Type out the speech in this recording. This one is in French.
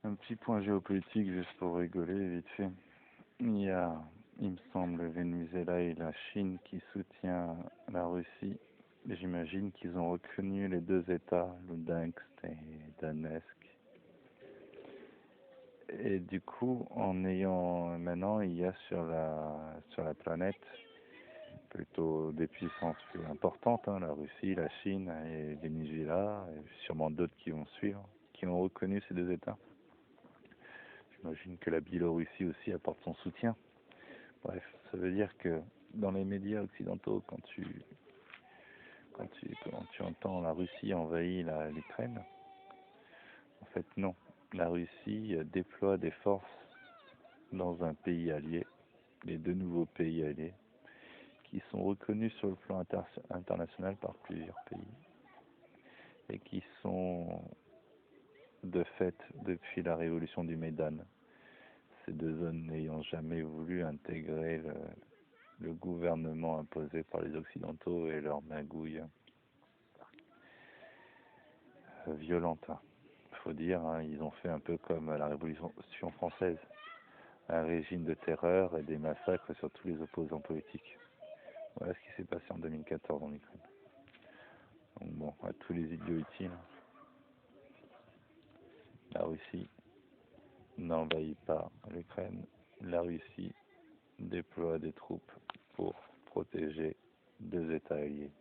Un petit point géopolitique juste pour rigoler vite fait. Il y a, il me semble, le Venezuela et la Chine qui soutient la Russie. J'imagine qu'ils ont reconnu les deux États, Lugansk et Donetsk. Et du coup, en ayant maintenant, il y a sur la planète plutôt des puissances plus importantes, hein, la Russie, la Chine et le Venezuela, et sûrement d'autres qui vont suivre, qui ont reconnu ces deux États. J'imagine que la Biélorussie aussi apporte son soutien. Bref, ça veut dire que dans les médias occidentaux, quand tu entends la Russie envahir l'Ukraine, en fait non. La Russie déploie des forces dans un pays allié, les deux nouveaux pays alliés, qui sont reconnus sur le plan international par plusieurs pays et qui sont de fait depuis la révolution du Maïdan, ces deux zones n'ayant jamais voulu intégrer le gouvernement imposé par les Occidentaux et leur magouille violente. Il faut dire, hein, ils ont fait un peu comme la Révolution française, un régime de terreur et des massacres sur tous les opposants politiques. Voilà ce qui s'est passé en 2014 en Ukraine. Donc bon, à tous les idiots utiles, la Russie n'envahit pas l'Ukraine. La Russie déploie des troupes pour protéger deux États alliés.